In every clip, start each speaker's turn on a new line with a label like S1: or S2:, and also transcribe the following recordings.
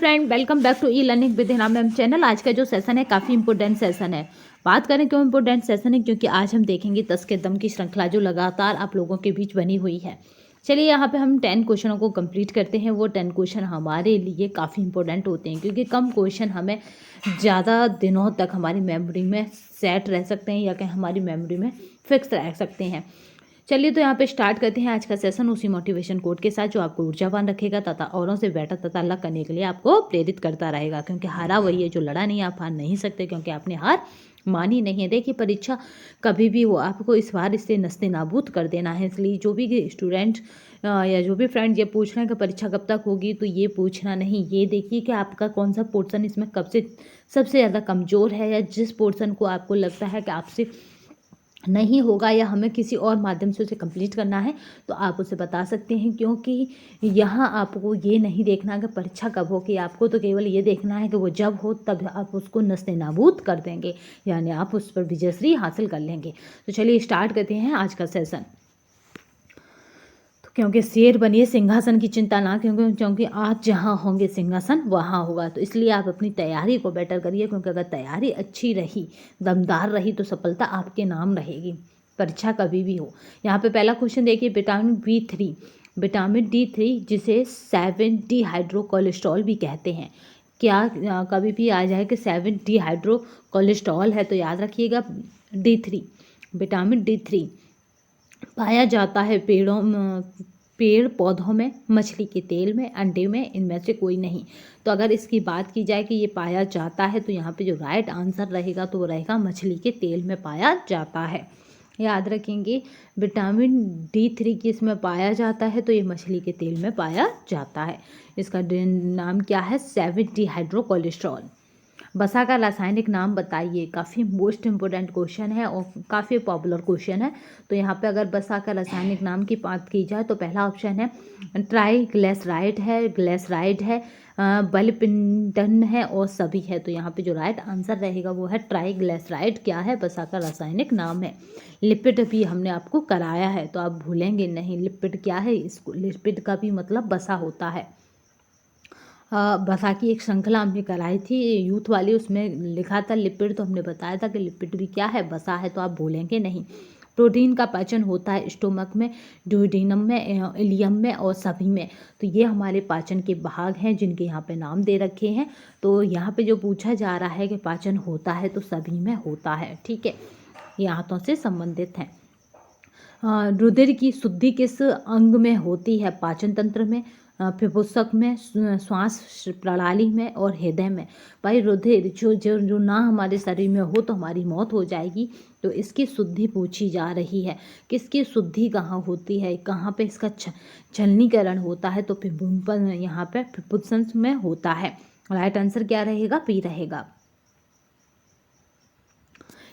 S1: Friend, welcome back to e learning with Hina ma'am channel. आज का जो सेशन है काफ़ी इंपॉर्टेंट सेशन है। बात करें क्यों इंपॉर्टेंट सेशन है, क्योंकि आज हम देखेंगे 10 के दम की श्रृंखला जो लगातार आप लोगों के बीच बनी हुई है। चलिए यहाँ पे हम 10 क्वेश्चनों को कंप्लीट करते हैं। वो 10 क्वेश्चन हमारे लिए काफ़ी इंपॉर्टेंट होते हैं, क्योंकि कम क्वेश्चन हमें ज़्यादा दिनों तक हमारी मेमोरी में सेट रह सकते हैं या कि हमारी मेमोरी में फिक्स रह सकते हैं। चलिए तो यहाँ पे स्टार्ट करते हैं आज का सेशन उसी मोटिवेशन कोड के साथ, जो आपको ऊर्जावान रखेगा तथा औरों से बेटर तथा अलग करने के लिए आपको प्रेरित करता रहेगा। क्योंकि हारा वही है जो लड़ा नहीं, आप हार नहीं सकते, क्योंकि आपने हार मानी नहीं है। देखिए, परीक्षा कभी भी हो, आपको इस बार इससे नस्ते नाबूद कर देना है। इसलिए जो भी स्टूडेंट या जो भी फ्रेंड ये पूछ रहे हैं कि परीक्षा कब तक होगी, तो ये पूछना नहीं, ये देखिए कि आपका कौन सा पोर्सन इसमें कब से सबसे ज़्यादा कमज़ोर है, या जिस पोर्सन को आपको लगता है कि आपसे नहीं होगा या हमें किसी और माध्यम से उसे कंप्लीट करना है, तो आप उसे बता सकते हैं। क्योंकि यहाँ आपको ये नहीं देखना कि परीक्षा कब हो, कि आपको तो केवल ये देखना है कि वो जब हो तब आप उसको नस्ते नाबूद कर देंगे, यानी आप उस पर विजयश्री हासिल कर लेंगे। तो चलिए स्टार्ट करते हैं आज का सेशन। क्योंकि शेर बनिए सिंहासन की चिंता ना, क्योंकि आप जहाँ होंगे सिंहासन वहाँ होगा। तो इसलिए आप अपनी तैयारी को बेटर करिए, क्योंकि अगर तैयारी अच्छी रही, दमदार रही, तो सफलता आपके नाम रहेगी, परीक्षा कभी भी हो। यहाँ पे पहला क्वेश्चन देखिए, विटामिन D3 जिसे 7 डिहाइड्रो कोलेस्ट्रॉल भी कहते हैं। क्या कभी भी आ जाए कि 7 डिहाइड्रो कोलेस्ट्रॉल है, तो याद रखिएगा D3, विटामिन D3 पाया जाता है पेड़ पौधों में, मछली के तेल में, अंडे में, इनमें से कोई नहीं। तो अगर इसकी बात की जाए कि ये पाया जाता है, तो यहाँ पे जो राइट आंसर रहेगा तो वो रहेगा मछली के तेल में पाया जाता है। याद रखेंगे, विटामिन D3 किस में पाया जाता है, तो ये मछली के तेल में पाया जाता है। इसका नाम क्या है? 7 डिहाइड्रो कोलेस्ट्रॉल। बसा का रासायनिक नाम बताइए। काफ़ी मोस्ट इम्पोर्टेंट क्वेश्चन है और काफ़ी पॉपुलर क्वेश्चन है। तो यहाँ पे अगर बसा का रासायनिक नाम की बात की जाए, तो पहला ऑप्शन है ट्राइग्लिसराइड है, ग्लिसराइड है, बलपिंडन है और सभी है। तो यहाँ पे जो राइट आंसर रहेगा वो है ट्राइग्लिसराइड। क्या है? बसा का रासायनिक नाम है। लिपिड भी हमने आपको कराया है, तो आप भूलेंगे नहीं। लिपिड क्या है? इसको लिपिड का भी मतलब बसा होता है। बसा की एक श्रृंखला हमने कराई थी यूथ वाली, उसमें लिखा था लिपिड, तो हमने बताया था कि लिपिड भी क्या है? बसा है। तो आप भूलेंगे नहीं। प्रोटीन का पाचन होता है स्टोमक में, ड्यूडेनम में, इलियम में और सभी में। तो ये हमारे पाचन के भाग हैं, जिनके यहाँ पे नाम दे रखे हैं। तो यहाँ पे जो पूछा जा रहा है कि पाचन होता है, तो सभी में होता है। ठीक है, ये हाथों से संबंधित हैं। रुधिर की शुद्धि किस अंग में होती है? पाचन तंत्र में, फुफ्फुसक में, श्वास प्रणाली में और हृदय में। भाई, रुधिर जो ना हमारे शरीर में हो तो हमारी मौत हो जाएगी। तो इसकी शुद्धि पूछी जा रही है। किसकी शुद्धि कहाँ होती है, कहाँ पे इसका छलनीकरण होता है? तो यहाँ पे फुफ्फुस में होता है। राइट आंसर क्या रहेगा? बी रहेगा।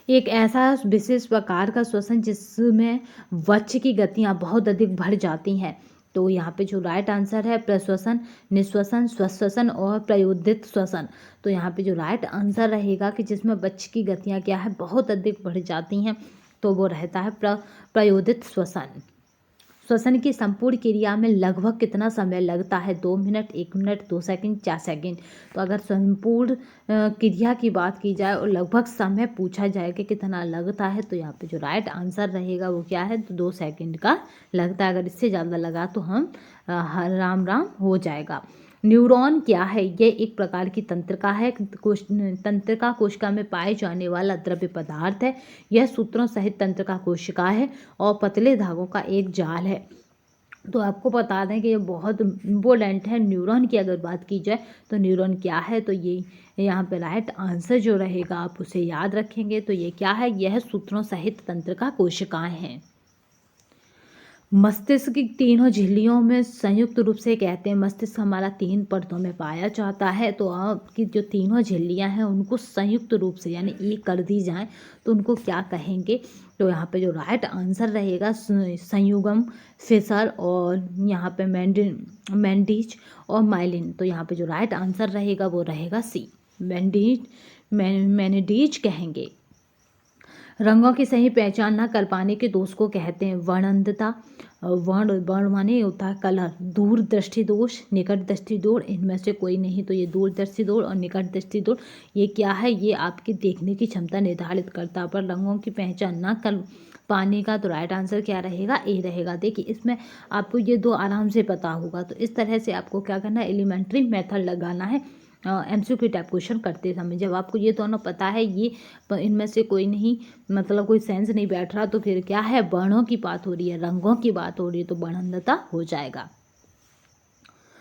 S1: एक ऐसा विशेष प्रकार का श्वसन जिसमें वक्ष की गतियां बहुत अधिक बढ़ जाती हैं। तो यहाँ पे जो राइट आंसर है प्रश्वसन, निश्वसन, स्वश्वसन और प्रयोदित श्वसन। तो यहाँ पे जो राइट आंसर रहेगा कि जिसमें वक्ष की गतियां क्या है? बहुत अधिक बढ़ जाती हैं, तो वो रहता है प्रयोदित श्वसन। श्वसन की संपूर्ण क्रिया में लगभग कितना समय लगता है? 2 मिनट, 1 मिनट, 2 सेकंड, 4 सेकंड। तो अगर संपूर्ण क्रिया की बात की जाए और लगभग समय पूछा जाए कि कितना लगता है, तो यहाँ पे जो राइट आंसर रहेगा वो क्या है? तो 2 सेकंड का लगता है। अगर इससे ज़्यादा लगा तो हम राम राम हो जाएगा। न्यूरॉन क्या है? ये एक प्रकार की तंत्रिका है। तंत्रिका कोशिका में पाए जाने वाला द्रव्य पदार्थ है। यह सूत्रों सहित तंत्रिका कोशिका है और पतले धागों का एक जाल है। तो आपको बता दें कि ये बहुत इम्पोर्टेंट है। न्यूरॉन की अगर बात की जाए तो न्यूरॉन क्या है? तो ये यहाँ पे राइट आंसर जो रहेगा आप उसे याद रखेंगे। तो ये क्या है? यह सूत्रों सहित तंत्रिका कोशिकाएं हैं। मस्तिष्क की तीनों झिल्लियों में संयुक्त रूप से कहते हैं, मस्तिष्क हमारा 3 परतों में पाया जाता है। तो आपकी जो तीनों झिल्लियां हैं उनको संयुक्त रूप से यानी एक कर दी जाए तो उनको क्या कहेंगे? तो यहाँ पे जो राइट आंसर रहेगा संयुगम, फिशर और यहाँ पे मैंडीज और माइलिन। तो यहाँ पे जो राइट आंसर रहेगा वो रहेगा सी, मैंडीज कहेंगे। रंगों की सही पहचान न कर पाने के दोष को कहते हैं वर्णनता। वर्ण माने होता है कलर। दूरदृष्टि दोष, निकट दृष्टि दोष, इनमें से कोई नहीं। तो ये दूरदृष्टि दोष और निकट दृष्टि दोष ये क्या है, ये आपकी देखने की क्षमता निर्धारित करता है। पर रंगों की पहचान न कर पाने का तो राइट आंसर क्या रहेगा, ए रहेगा। देखिए इसमें आपको ये दो आराम से पता होगा। तो इस तरह से आपको क्या करना है, एलिमेंट्री मेथड लगाना है MCQ टाइप क्वेश्चन करते समय। जब आपको ये दोनों पता है, ये इनमें से कोई नहीं, मतलब कोई सेंस नहीं बैठ रहा, तो फिर क्या है, वर्णों की बात हो रही है, रंगों की बात हो रही है, तो वर्णनता हो जाएगा।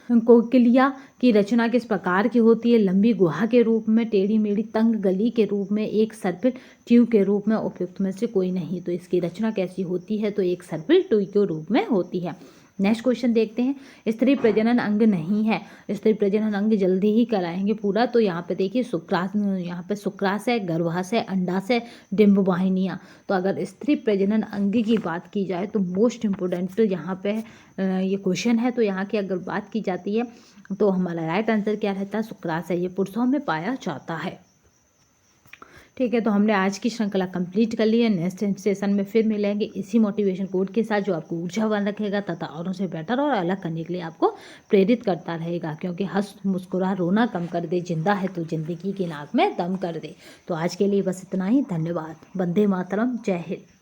S1: कोकिलिया की रचना किस प्रकार की होती है, लंबी गुहा के रूप में, टेढ़ी मेढ़ी तंग गली के रूप में, एक सर्पिल ट्यूब के रूप में, उपयुक्त में से कोई नहीं। तो इसकी रचना कैसी होती है, तो एक सर्पिल ट्यूब के रूप में होती है। नेक्स्ट क्वेश्चन देखते हैं। स्त्री प्रजनन अंग नहीं है, स्त्री प्रजनन अंग जल्दी ही कराएंगे पूरा। तो यहाँ पे देखिए यहाँ पे शुक्राशय है, गर्भाशय, अंडाशय, डिंब वाहिनियाँ। तो अगर स्त्री प्रजनन अंग की बात की जाए तो मोस्ट इम्पोर्टेंट यहाँ पे ये क्वेश्चन है। तो यहाँ की अगर बात की जाती है तो हमारा राइट आंसर क्या रहता है, शुक्राशय। ये पुरुषों में पाया जाता है। ठीक है, तो हमने आज की श्रृंखला कंप्लीट कर ली है। नेक्स्ट सेशन में फिर मिलेंगे इसी मोटिवेशन कोड के साथ, जो आपको ऊर्जावान रखेगा तथा औरों से बेटर और अलग करने के लिए आपको प्रेरित करता रहेगा। क्योंकि हंस मुस्कुरा रोना कम कर दे, जिंदा है तो जिंदगी की नाक में दम कर दे। तो आज के लिए बस इतना ही। धन्यवाद। वंदे मातरम। जय हिंद।